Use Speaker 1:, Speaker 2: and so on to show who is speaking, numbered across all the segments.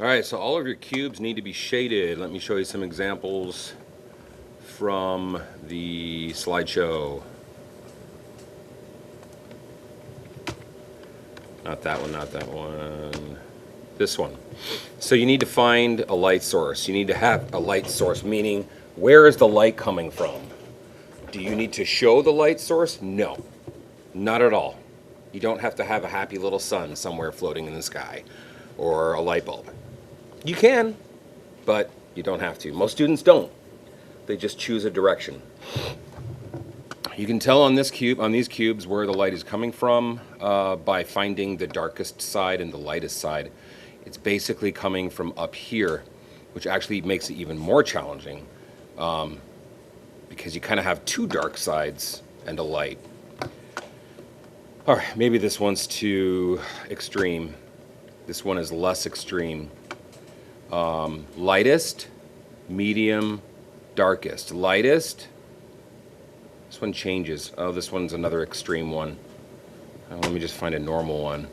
Speaker 1: All right, so all of your cubes need to be shaded. Let me show you some examples from the slideshow. Not that one, not that one. This one. So you need to find a light source. You need to have a light source, meaning where is the light coming from? Do you need to show the light source? No, not at all. You don't have to have a happy little sun somewhere floating in the sky or a light bulb. You can, but you don't have to. Most students don't. They just choose a direction. You can tell on this cube, on these cubes, where the light is coming from by finding the darkest side and the lightest side. It's basically coming from up here, which actually makes it even more challenging because you kind of have two dark sides and a light. All right, maybe this one's too extreme. This one is less extreme. Lightest, medium, darkest. Lightest. This one changes. Oh, this one's another extreme one. Let me just find a normal one.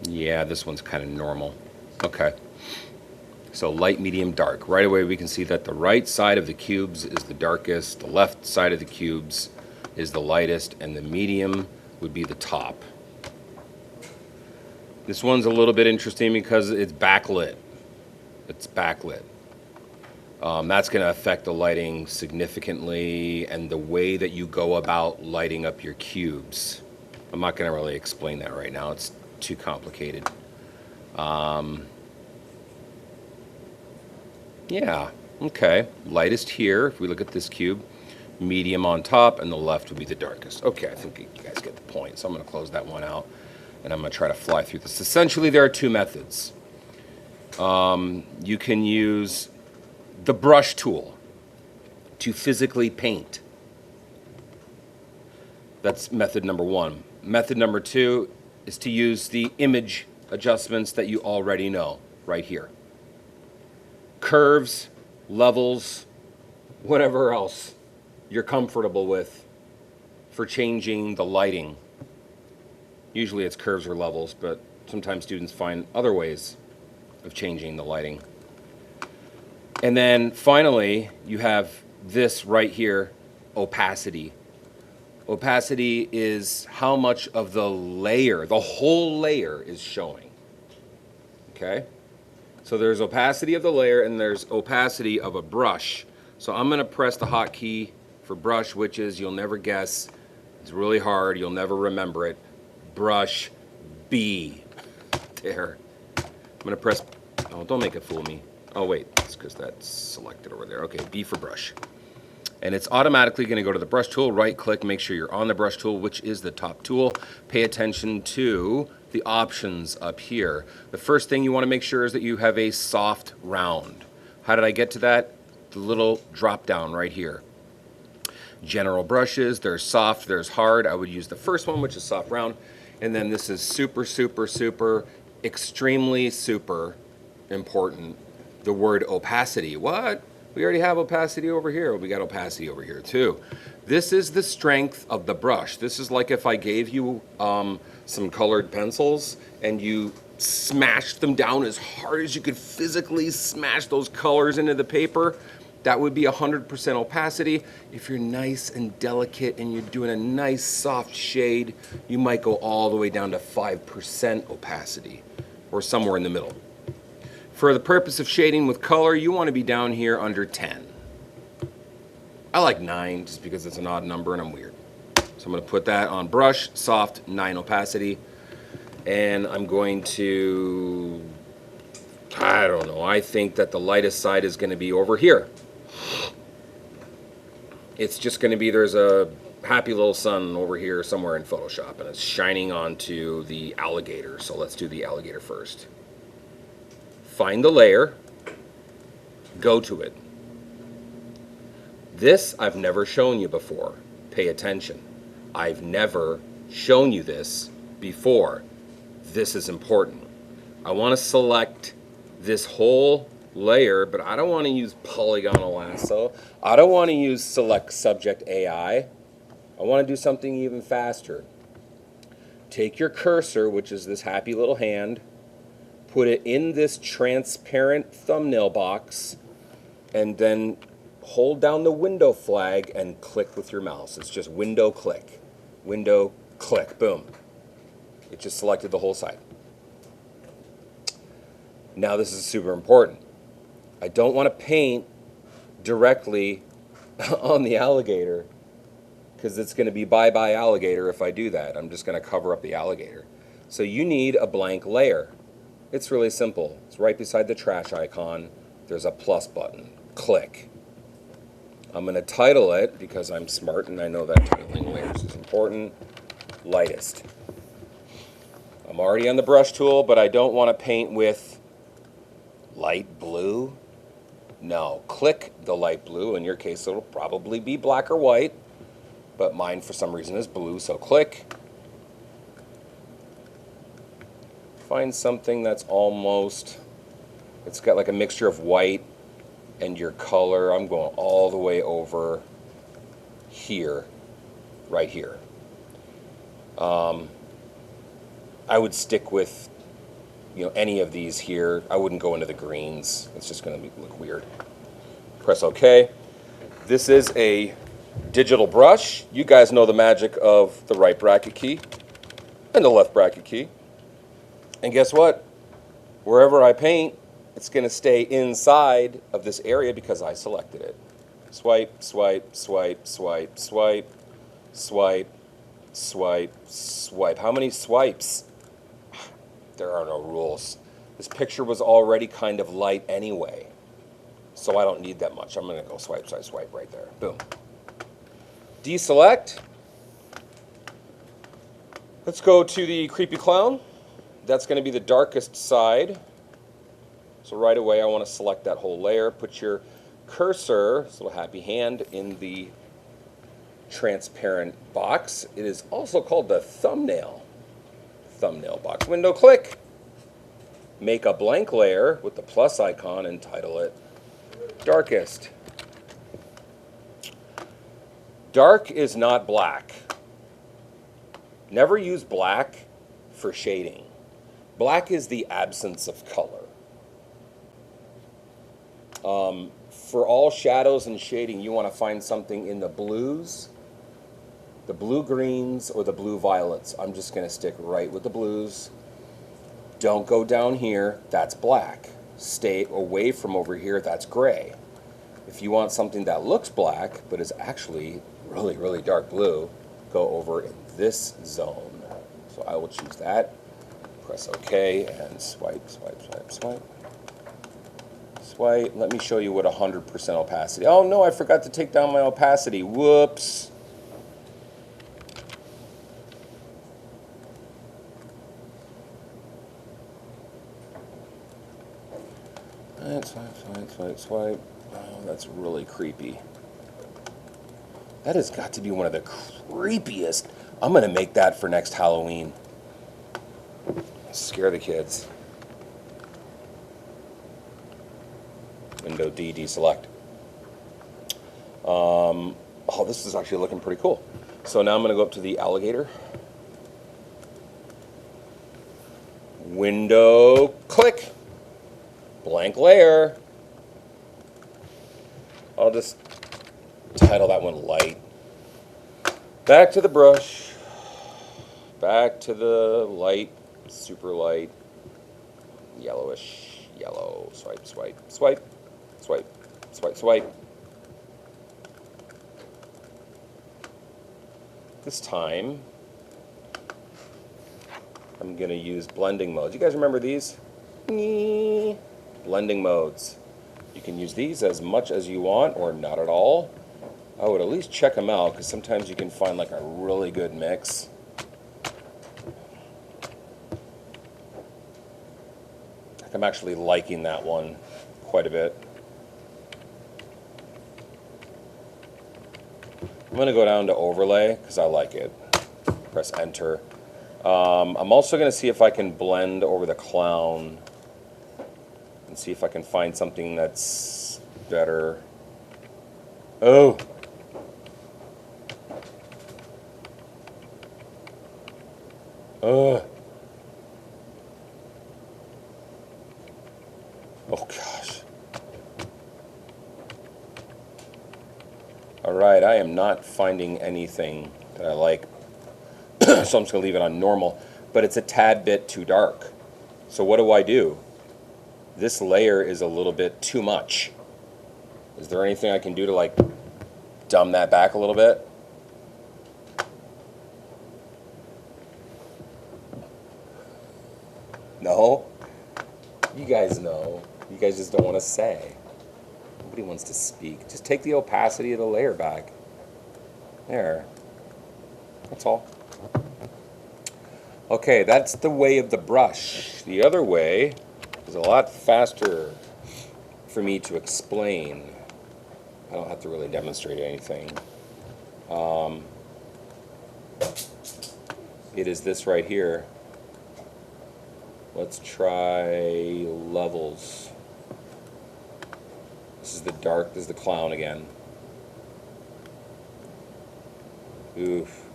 Speaker 1: Yeah, this one's kind of normal. Okay. So light, medium, dark. Right away we can see that the right side of the cubes is the darkest, the left side of the cubes is the lightest, and the medium would be the top. This one's a little bit interesting because it's backlit. It's backlit. That's going to affect the lighting significantly and the way that you go about lighting up your cubes. I'm not going to really explain that right now. It's too complicated. Yeah, okay. Lightest here, if we look at this cube. Medium on top, and the left would be the darkest. Okay, I think you guys get the point. So I'm going to close that one out, and I'm going to try to fly through this. Essentially, there are two methods. You can use the brush tool to physically paint. That's method number one. Method number two is to use the image adjustments that you already know right here. Curves, levels, whatever else you're comfortable with for changing the lighting. Usually it's curves or levels, but sometimes students find other ways of changing the lighting. And then finally, you have this right here, opacity. Opacity is how much of the layer, the whole layer, is showing. Okay? So there's opacity of the layer and there's opacity of a brush. So I'm going to press the hotkey for brush, which is, you'll never guess, it's really hard, you'll never remember it. Brush B. There. I'm going to press, oh, don't make it fool me. Oh wait, it's because that's selected over there. Okay, B for brush. And it's automatically going to go to the brush tool, right click, make sure you're on the brush tool, which is the top tool. Pay attention to the options up here. The first thing you want to make sure is that you have a soft round. How did I get to that? The little drop down right here. General brushes, there's soft, there's hard. I would use the first one, which is soft round. And then this is super, super, super, extremely super important. The word opacity. What? We already have opacity over here. We got opacity over here too. This is the strength of the brush. This is like if I gave you some colored pencils and you smashed them down as hard as you could physically smash those colors into the paper. That would be 100% opacity. If you're nice and delicate and you're doing a nice soft shade, you might go all the way down to 5% opacity or somewhere in the middle. For the purpose of shading with color, you want to be down here under 10. I like 9 just because it's an odd number and I'm weird. So I'm going to put that on brush, soft, 9 opacity. And I'm going to, I don't know, I think that the lightest side is going to be over here. It's just going to be, there's a happy little sun over here somewhere in Photoshop and it's shining onto the alligator. So let's do the alligator first. Find the layer, go to it. This I've never shown you before. Pay attention. I've never shown you this before. This is important. I want to select this whole layer, but I don't want to use polygonal lasso. I don't want to use select subject AI. I want to do something even faster. take your cursor, which is this happy little hand, put it in this transparent thumbnail box, and then hold down the window flag and click with your mouse. It's just window click, boom. It just selected the whole side. Now this is super important. I don't want to paint directly on the alligator because it's going to be bye-bye alligator if I do that. I'm just going to cover up the alligator. So you need a blank layer. It's really simple. It's right beside the trash icon. There's a plus button. Click. I'm going to title it, because I'm smart and I know that titling layers is important, lightest. I'm already on the brush tool, but I don't want to paint with light blue. No, click the light blue. In your case, it'll probably be black or white, but mine for some reason is blue, so click. Find something that's almost, it's got like a mixture of white and your color. I'm going all the way over here, right here. I would stick with, any of these here. I wouldn't go into the greens. It's just going to look weird. Press OK. This is a digital brush. You guys know the magic of the right bracket key and the left bracket key. And guess what? Wherever I paint, it's going to stay inside of this area because I selected it. Swipe, swipe, swipe, swipe, swipe, swipe, swipe, swipe. How many swipes? There are no rules. This picture was already kind of light anyway, so I don't need that much. I'm going to go swipe, swipe, swipe right there. Boom. Deselect. Let's go to the creepy clown. That's going to be the darkest side. So right away I want to select that whole layer. Put your cursor, this little happy hand, in the transparent box. It is also called the thumbnail box. Window click. Make a blank layer with the plus icon and title it darkest. Dark is not black. Never use black for shading. Black is the absence of color. For all shadows and shading, you want to find something in the blues, the blue-greens, or the blue-violets. I'm just going to stick right with the blues. Don't go down here. That's black. Stay away from over here. That's gray. If you want something that looks black but is actually really, really dark blue, go over in this zone. So I will choose that. Press OK and swipe, swipe, swipe, swipe. Swipe. Let me show you what 100% opacity. Oh no, I forgot to take down my opacity. Whoops. And swipe, swipe, swipe, swipe. Oh, that's really creepy. That has got to be one of the creepiest. I'm going to make that for next Halloween. Scare the kids. Window D, deselect. Oh, this is actually looking pretty cool. So now I'm going to go up to the alligator. Window, click. Blank layer. I'll just title that one light. Back to the brush. Back to the light, super light, yellowish, yellow. Swipe, swipe, swipe. Swipe, swipe, swipe. This time, I'm going to use blending modes. You guys remember these? Blending modes. You can use these as much as you want or not at all. I would at least check them out because sometimes you can find like a really good mix. I'm actually liking that one quite a bit. I'm going to go down to overlay because I like it. Press enter. I'm also going to see if I can blend over the clown and see if I can find something that's better. Oh! Ugh. Oh gosh. All right, I am not finding anything that I like, so I'm just gonna leave it on normal, but it's a tad bit too dark. So what do? This layer is a little bit too much. Is there anything I can do to like dumb that back a little bit? No? You guys know. You guys just don't want to say. Nobody wants to speak. Just take the opacity of the layer back. There. That's all. Okay, that's the way of the brush. The other way is a lot faster for me to explain. I don't have to really demonstrate anything. It is this right here. Let's try levels. This is the dark, this is the clown again. Oof.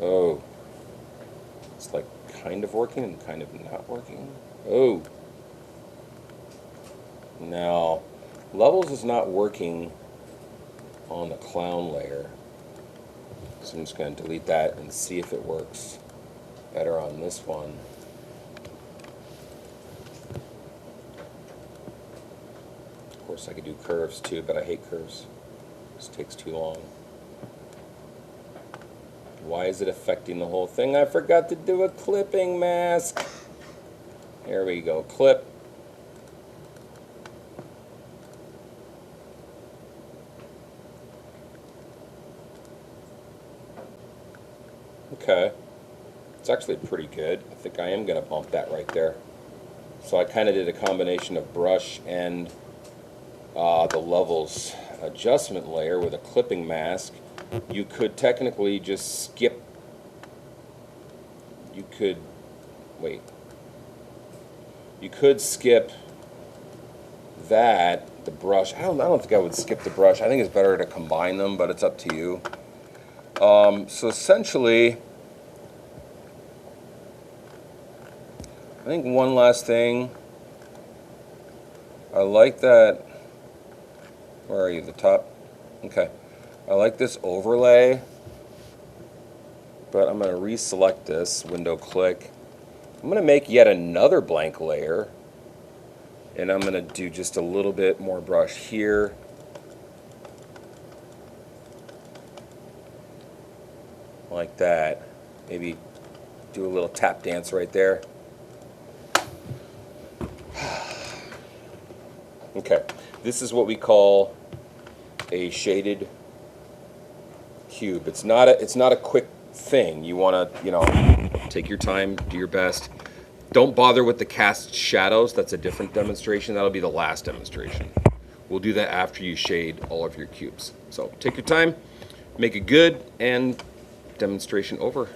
Speaker 1: Oh. It's like kind of working and kind of not working. Oh. Now, levels is not working on the clown layer. So I'm just going to delete that and see if it works better on this one. Of course I could do curves too, but I hate curves. This takes too long. Why is it affecting the whole thing? I forgot to do a clipping mask. There we go, clip. Okay, it's actually pretty good. I think I am going to bump that right there. So I kind of did a combination of brush and the levels adjustment layer with a clipping mask. You could technically just skip. You could skip that, the brush. I don't think I would skip the brush. I think it's better to combine them, but it's up to you. So essentially, I think one last thing. I like that. Where are you? The top? Okay. I like this overlay, but I'm going to reselect this, window click. I'm going to make yet another blank layer, and I'm going to do just a little bit more brush here. Like that. Maybe do a little tap dance right there. Okay, this is what we call a shaded cube. It's not a quick thing. You want to, take your time, do your best. Don't bother with the cast shadows. That's a different demonstration. That'll be the last demonstration. We'll do that after you shade all of your cubes. So take your time, make it good, and demonstration over.